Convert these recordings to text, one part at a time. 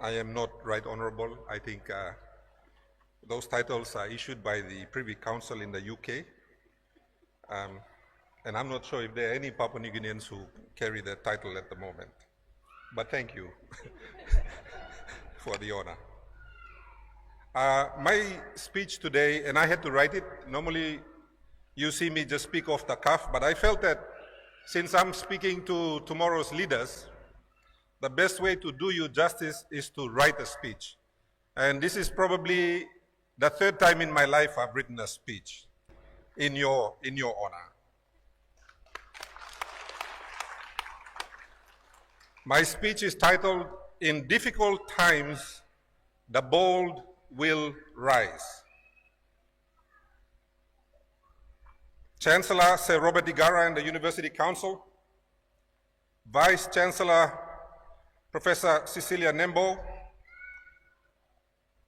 I am not Right Honourable. I think those titles are issued by the Privy Council in the UK. And I'm not sure if there are any Papua New Guineans who carry that title at the moment. But thank you for the honor. My speech today, and I had to write it. Normally, you see me just speak off the cuff, but I felt that since I'm speaking to tomorrow's leaders, the best way to do you justice is to write a speech. And this is probably the third time in my life I've written a speech in your honor. My speech is titled, "In Difficult Times, the Bold Will Rise." Chancellor Sir Robert Igara and the University Council, Vice Chancellor Professor Cecilia Nembo,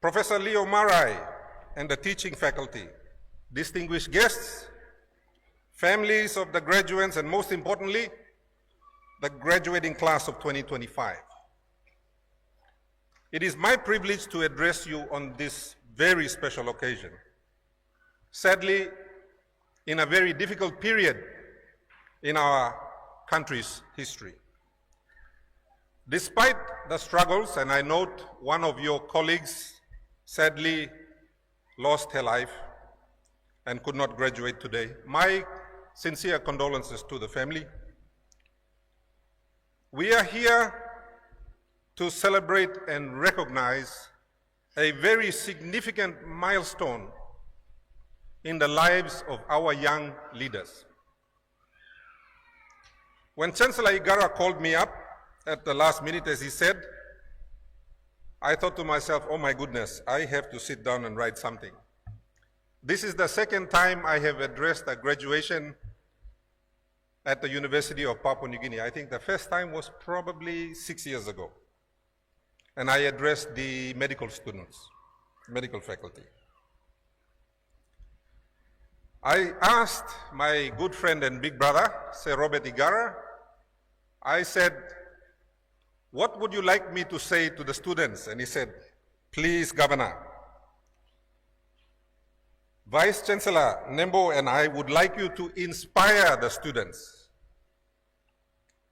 Professor Leo Marai and the teaching faculty, distinguished guests, families of the graduates, and most importantly, the graduating class of 2025. It is my privilege to address you on this very special occasion. Sadly, in a very difficult period in our country's history. Despite the struggles, and I note one of your colleagues sadly lost her life and could not graduate today, my sincere condolences to the family. We are here to celebrate and recognize a very significant milestone in the lives of our young leaders. When Chancellor Igara called me up at the last minute, as he said, I thought to myself, oh my goodness, I have to sit down and write something. This is the second time I have addressed a graduation at the University of Papua New Guinea. I think the first time was probably 6 years ago. And I addressed the medical students, medical faculty. I asked my good friend and big brother, Sir Robert Igara, I said, what would you like me to say to the students? And he said, please, Governor, Vice Chancellor Nembo and I would like you to inspire the students.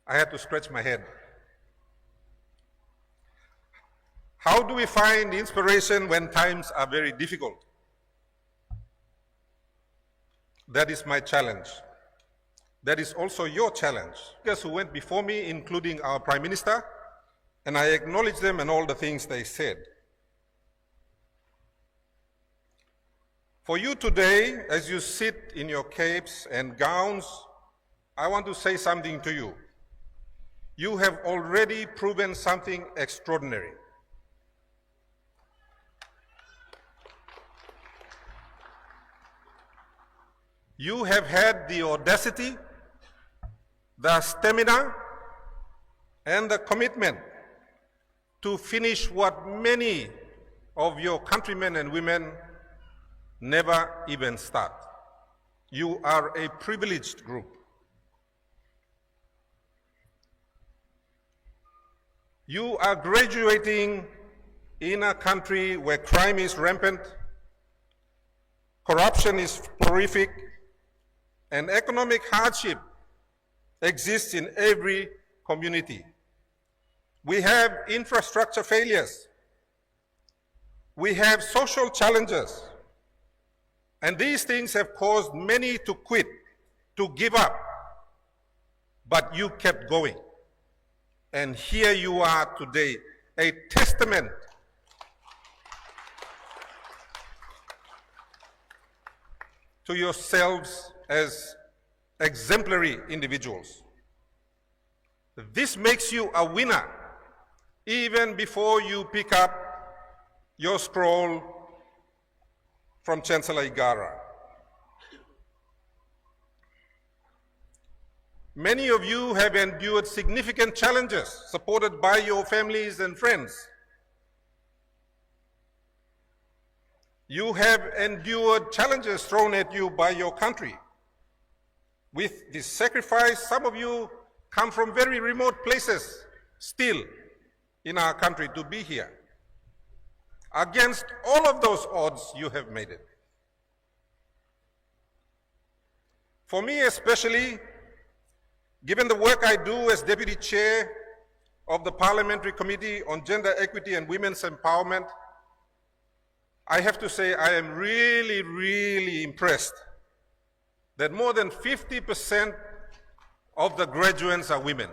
I had to stretch my head. How do we find inspiration when times are very difficult? That is my challenge. That is also your challenge. Guys who went before me, including our Prime Minister, and I acknowledge them and all the things they said. For you today, as you sit in your capes and gowns, I want to say something to you. You have already proven something extraordinary. You have had the audacity, the stamina, and the commitment to finish what many of your countrymen and women never even start. You are a privileged group. You are graduating in a country where crime is rampant, corruption is horrific, and economic hardship exists in every community. We have infrastructure failures. We have social challenges. And these things have caused many to quit, to give up. But you kept going. And here you are today, a testament to yourselves as exemplary individuals. This makes you a winner even before you pick up your scroll from Chancellor Igara. Many of you have endured significant challenges supported by your families and friends. You have endured challenges thrown at you by your country. With this sacrifice, some of you come from very remote places still, in our country to be here. Against all of those odds, you have made it. For me especially, given the work I do as Deputy Chair of the Parliamentary Committee on Gender Equity and Women's Empowerment, I have to say I am really, really impressed that more than 50% of the graduates are women.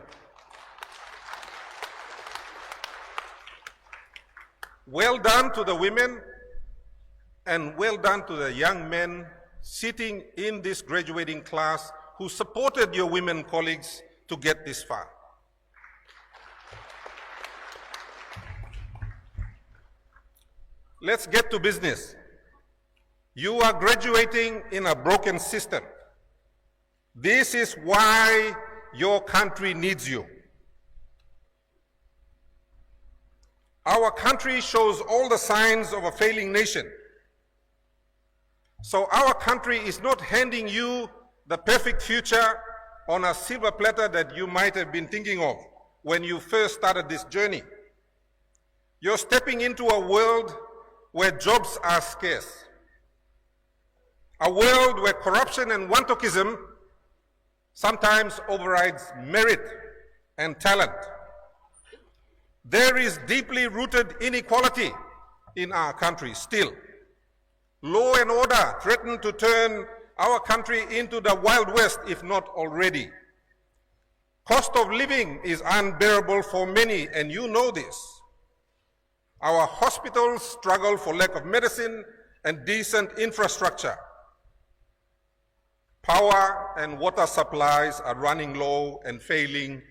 Well done to the women and well done to the young men sitting in this graduating class who supported your women colleagues to get this far. Let's get to business. You are graduating in a broken system. This is why your country needs you. Our country shows all the signs of a failing nation. So our country is not handing you the perfect future on a silver platter that you might have been thinking of when you first started this journey. You're stepping into a world where jobs are scarce. A world where corruption and wantookism sometimes overrides merit and talent. There is deeply rooted inequality in our country still. Law and order threaten to turn our country into the Wild West, if not already. Cost of living is unbearable for many, and you know this. Our hospitals struggle for lack of medicine and decent infrastructure. Power and water supplies are running low and failing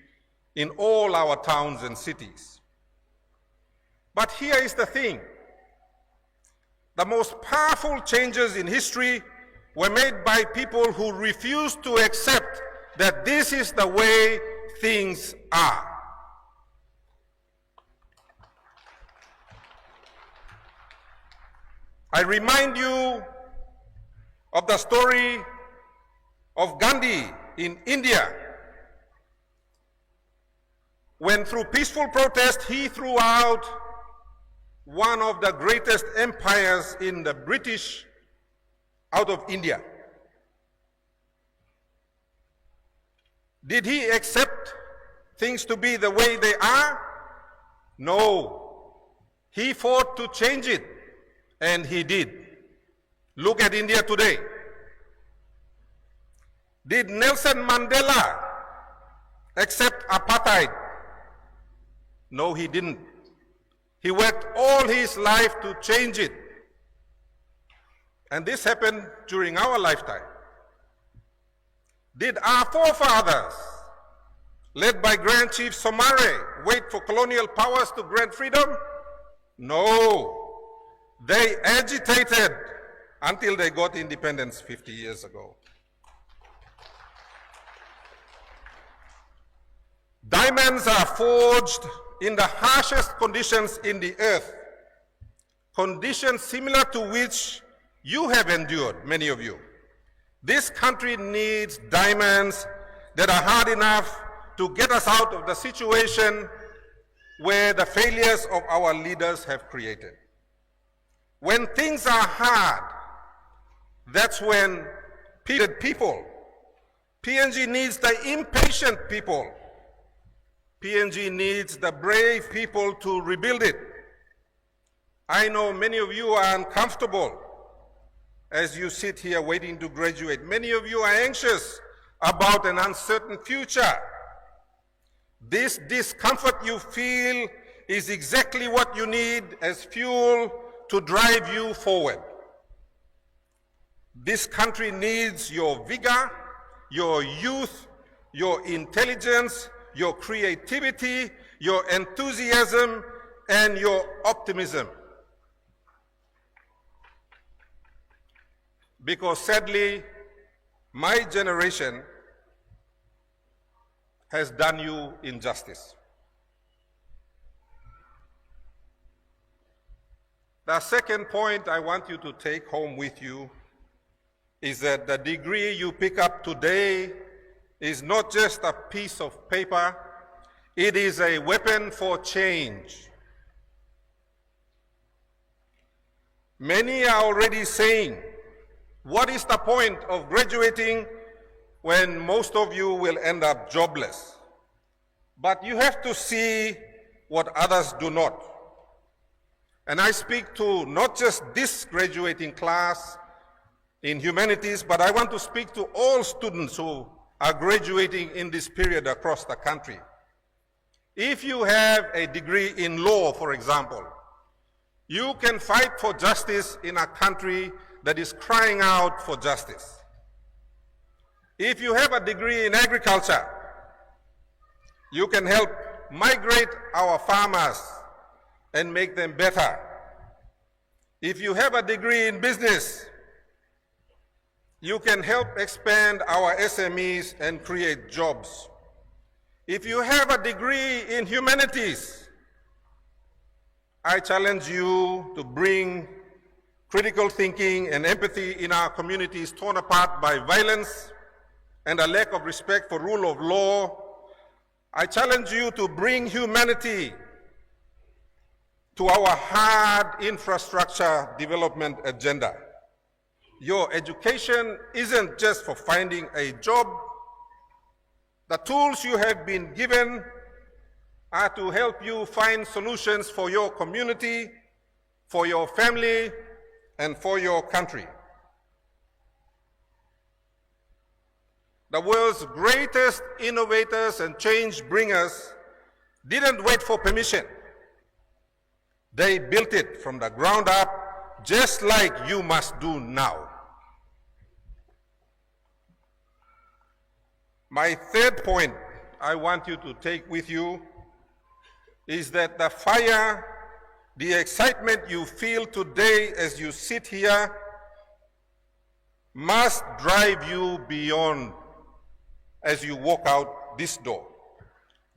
in all our towns and cities. But here is the thing. The most powerful changes in history were made by people who refused to accept that this is the way things are. I remind you of the story of Gandhi in India, when through peaceful protest he threw out one of the greatest empires in the British out of India. Did he accept things to be the way they are? No. He fought to change it, and he did. Look at India today. Did Nelson Mandela accept apartheid? No, he didn't. He worked all his life to change it. And this happened during our lifetime. Did our forefathers, led by Grand Chief Somare, wait for colonial powers to grant freedom? No. They agitated until they got independence 50 years ago. Diamonds are forged in the harshest conditions in the earth, conditions similar to which you have endured, many of you. This country needs diamonds that are hard enough to get us out of the situation where the failures of our leaders have created. When things are hard, that's when people, PNG needs the impatient people. PNG needs the brave people to rebuild it. I know many of you are uncomfortable as you sit here waiting to graduate. Many of you are anxious about an uncertain future. This discomfort you feel is exactly what you need as fuel to drive you forward. This country needs your vigor, your youth, your intelligence, your creativity, your enthusiasm, and your optimism. Because sadly, my generation has done you injustice. The second point I want you to take home with you is that the degree you pick up today is not just a piece of paper, It is a weapon for change. Many are already saying, what is the point of graduating when most of you will end up jobless? But you have to see what others do not. And I speak to not just this graduating class in humanities, but I want to speak to all students who are graduating in this period across the country. If you have a degree in law, for example, you can fight for justice in a country that is crying out for justice. If you have a degree in agriculture, you can help migrate our farmers and make them better. If you have a degree in business, you can help expand our SMEs and create jobs. If you have a degree in humanities, I challenge you to bring critical thinking and empathy in our communities torn apart by violence and a lack of respect for rule of law. I challenge you to bring humanity to our hard infrastructure development agenda. Your education isn't just for finding a job. The tools you have been given are to help you find solutions for your community, for your family, and for your country. The world's greatest innovators and change bringers didn't wait for permission. They built it from the ground up, just like you must do now. My third point I want you to take with you is that the fire, the excitement you feel today as you sit here must drive you beyond as you walk out this door.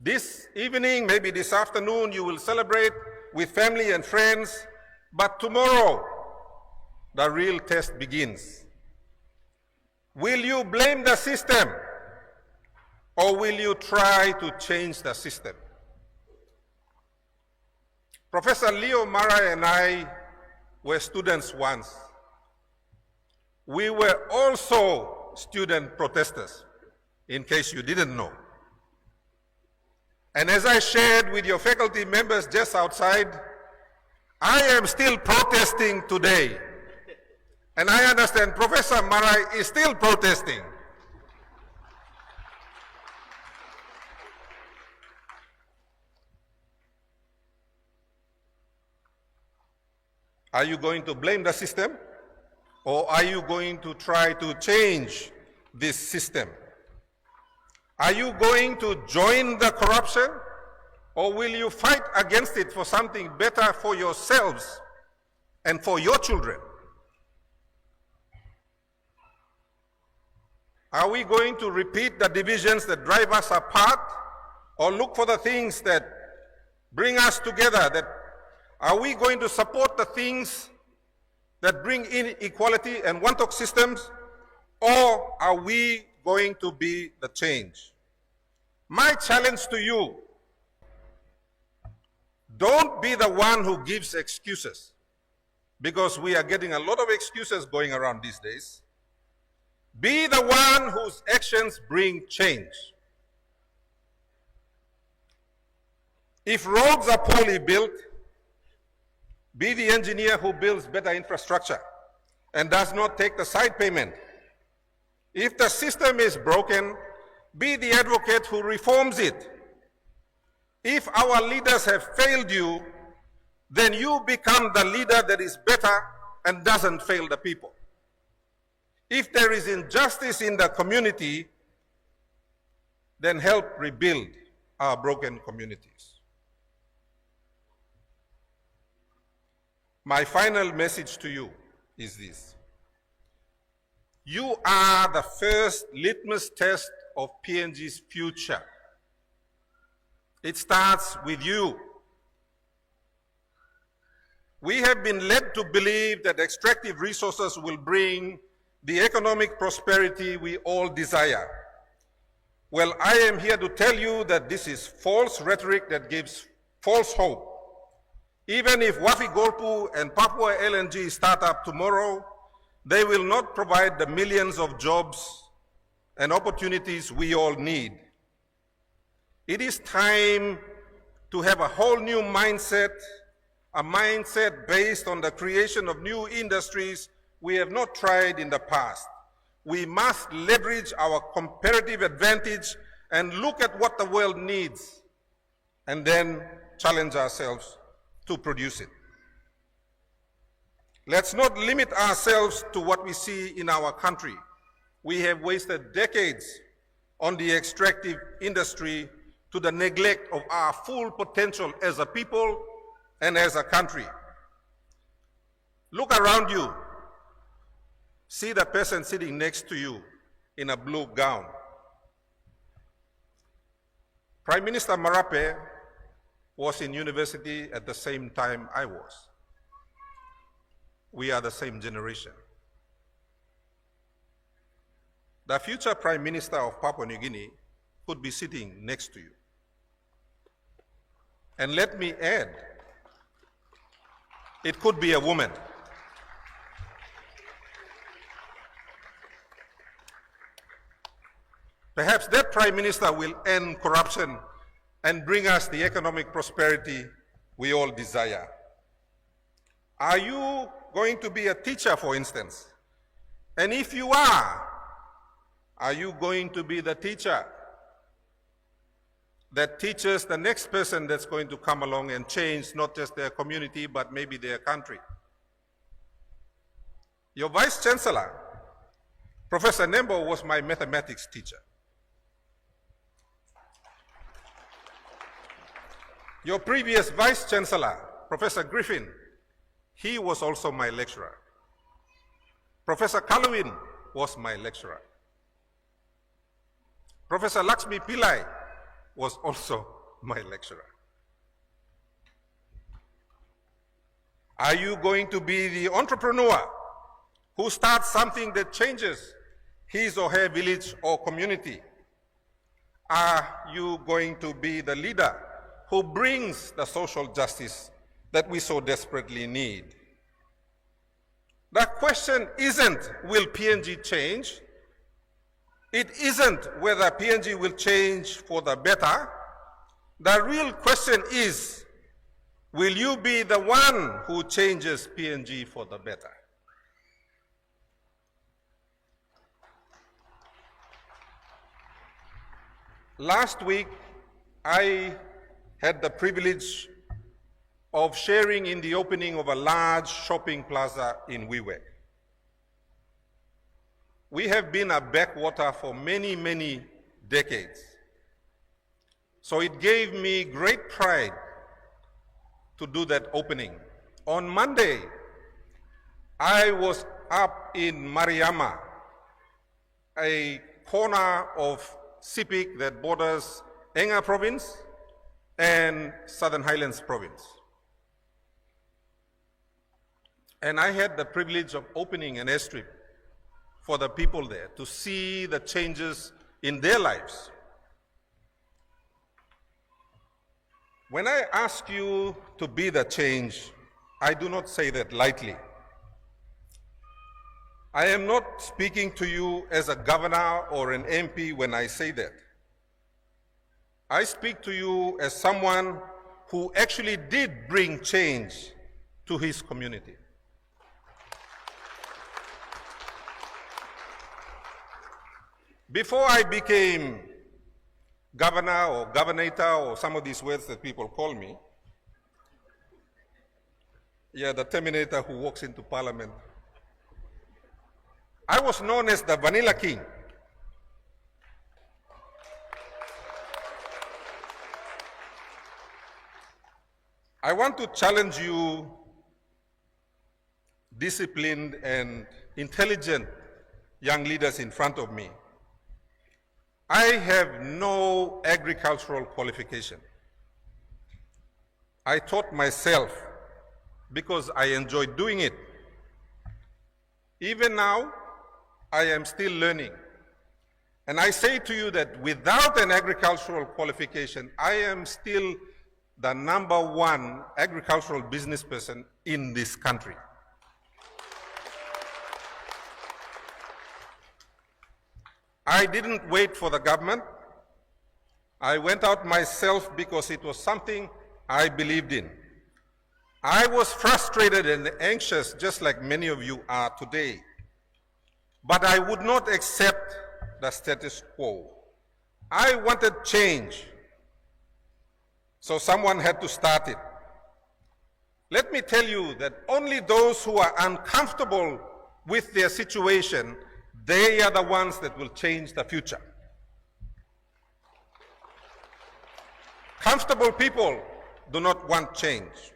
This evening, maybe this afternoon, you will celebrate with family and friends, but tomorrow, the real test begins. Will you blame the system, or will you try to change the system? Professor Leo Mara and I were students once. We were also student protesters, in case you didn't know. And as I shared with your faculty members just outside, I am still protesting today. And I understand Professor Mara is still protesting. Are you going to blame the system, or are you going to try to change this system? Are you going to join the corruption, or will you fight against it for something better for yourselves and for your children? Are we going to repeat the divisions that drive us apart, or look for the things that bring us together? Are we going to support the things that bring inequality and one-talk systems, or are we going to be the change? My challenge to you, don't be the one who gives excuses, because we are getting a lot of excuses going around these days. Be the one whose actions bring change. If roads are poorly built, be the engineer who builds better infrastructure and does not take the side payment. If the system is broken, be the advocate who reforms it. If our leaders have failed you, then you become the leader that is better and doesn't fail the people. If there is injustice in the community, then help rebuild our broken communities. My final message to you is this. You are the first litmus test of PNG's future. It starts with you. We have been led to believe that extractive resources will bring the economic prosperity we all desire. Well, I am here to tell you that this is false rhetoric that gives false hope. Even if Wafi Golpu and Papua LNG start up tomorrow, they will not provide the millions of jobs and opportunities we all need. It is time to have a whole new mindset, a mindset based on the creation of new industries we have not tried in the past. We must leverage our comparative advantage and look at what the world needs and then challenge ourselves to produce it. Let's not limit ourselves to what we see in our country. We have wasted decades on the extractive industry to the neglect of our full potential as a people and as a country. Look around you. See the person sitting next to you in a blue gown. Prime Minister Marape was in university at the same time I was. We are the same generation. The future Prime Minister of Papua New Guinea could be sitting next to you. And let me add, it could be a woman. Perhaps that Prime Minister will end corruption and bring us the economic prosperity we all desire. Are you going to be a teacher, for instance? And if you are you going to be the teacher that teaches the next person that's going to come along and change not just their community, but maybe their country? Your Vice Chancellor, Professor Nembo, was my mathematics teacher. Your previous Vice Chancellor, Professor Griffin, he was also my lecturer. Professor Kalwin was my lecturer. Professor Lakshmi Pillai was also my lecturer. Are you going to be the entrepreneur who starts something that changes his or her village or community? Are you going to be the leader who brings the social justice that we so desperately need? The question isn't, will PNG change? It isn't whether PNG will change for the better. The real question is, will you be the one who changes PNG for the better? Last week, I had the privilege of sharing in the opening of a large shopping plaza in Wewak. We have been a backwater for many, many decades. So it gave me great pride to do that opening. On Monday, I was up in Mariama, a corner of Sepik that borders Enga province and Southern Highlands province. And I had the privilege of opening an airstrip for the people there to see the changes in their lives. When I ask you to be the change, I do not say that lightly. I am not speaking to you as a governor or an MP when I say that. I speak to you as someone who actually did bring change to his community. Before I became governor or governator or some of these words that people call me, the Terminator who walks into parliament, I was known as the Vanilla King. I want to challenge you, disciplined and intelligent young leaders in front of me. I have no agricultural qualification. I taught myself because I enjoyed doing it. Even now, I am still learning. And I say to you that without an agricultural qualification, I am still the #1 agricultural business person in this country. I didn't wait for the government. I went out myself because it was something I believed in. I was frustrated and anxious, just like many of you are today. But I would not accept the status quo. I wanted change, so someone had to start it. Let me tell you that only those who are uncomfortable with their situation, they are the ones that will change the future. Comfortable people do not want change.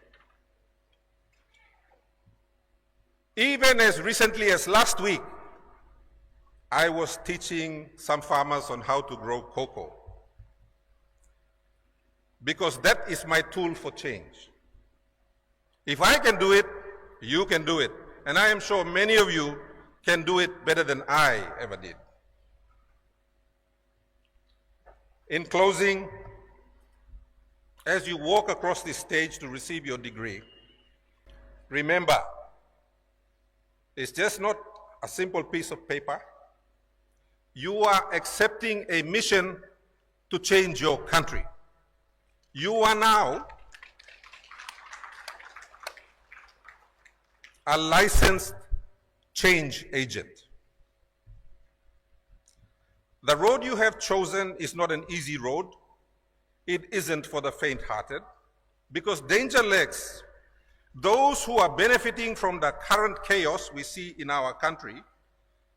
Even as recently as last week, I was teaching some farmers on how to grow cocoa, because that is my tool for change. If I can do it, you can do it. And I am sure many of you can do it better than I ever did. In closing, as you walk across this stage to receive your degree, remember, it's just not a simple piece of paper. You are accepting a mission to change your country. You are now a licensed change agent. The road you have chosen is not an easy road. It isn't for the faint-hearted, because danger lurks. Those who are benefiting from the current chaos we see in our country,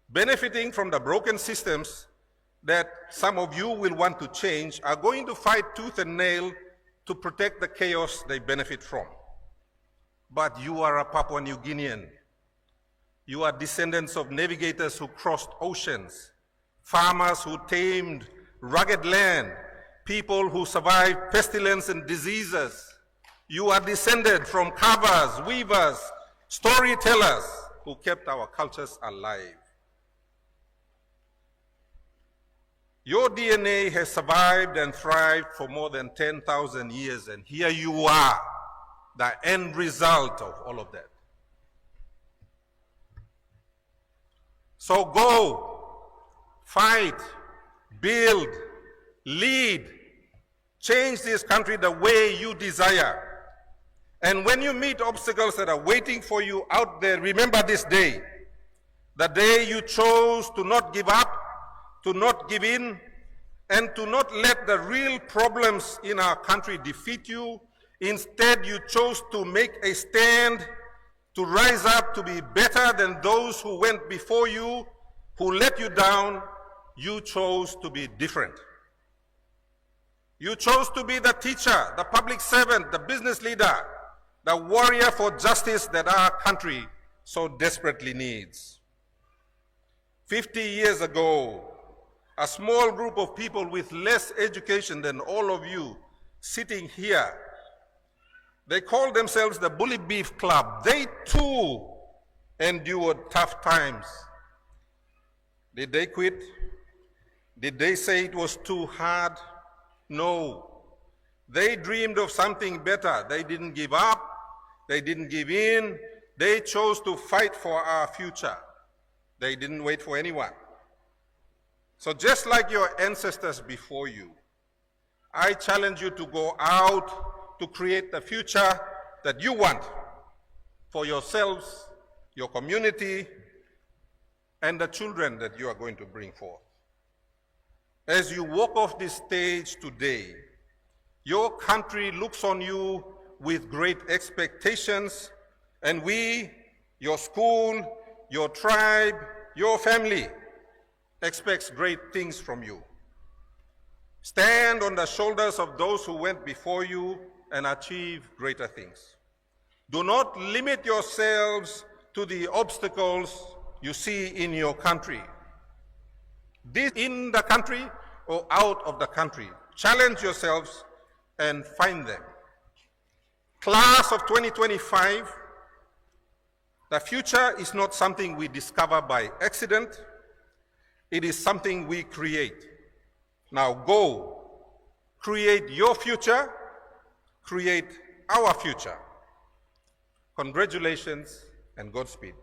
benefiting from the broken systems that some of you will want to change, are going to fight tooth and nail to protect the chaos they benefit from. But you are a Papua New Guinean. You are descendants of navigators who crossed oceans, farmers who tamed rugged land, people who survived pestilence and diseases. You are descended from carvers, weavers, storytellers who kept our cultures alive. Your DNA has survived and thrived for more than 10,000 years, and here you are, the end result of all of that. So go, fight, build, lead, change this country the way you desire. And when you meet obstacles that are waiting for you out there, remember this day, the day you chose to not give up, to not give in, and to not let the real problems in our country defeat you. Instead, you chose to make a stand, to rise up to be better than those who went before you, who let you down. You chose to be different. You chose to be the teacher, the public servant, the business leader, the warrior for justice that our country so desperately needs. 50 years ago, a small group of people with less education than all of you sitting here, they called themselves the Bully Beef Club. They too endured tough times. Did they quit? Did they say it was too hard? No. They dreamed of something better. They didn't give up. They didn't give in. They chose to fight for our future. They didn't wait for anyone. So just like your ancestors before you, I challenge you to go out to create the future that you want for yourselves, your community, and the children that you are going to bring forth. As you walk off this stage today, your country looks on you with great expectations, and we, your school, your tribe, your family, expects great things from you. Stand on the shoulders of those who went before you and achieve greater things. Do not limit yourselves to the obstacles you see in your country. This in the country or out of the country. Challenge yourselves and find them. Class of 2025, the future is not something we discover by accident. It is something we create. Now go, create your future, create our future. Congratulations and Godspeed.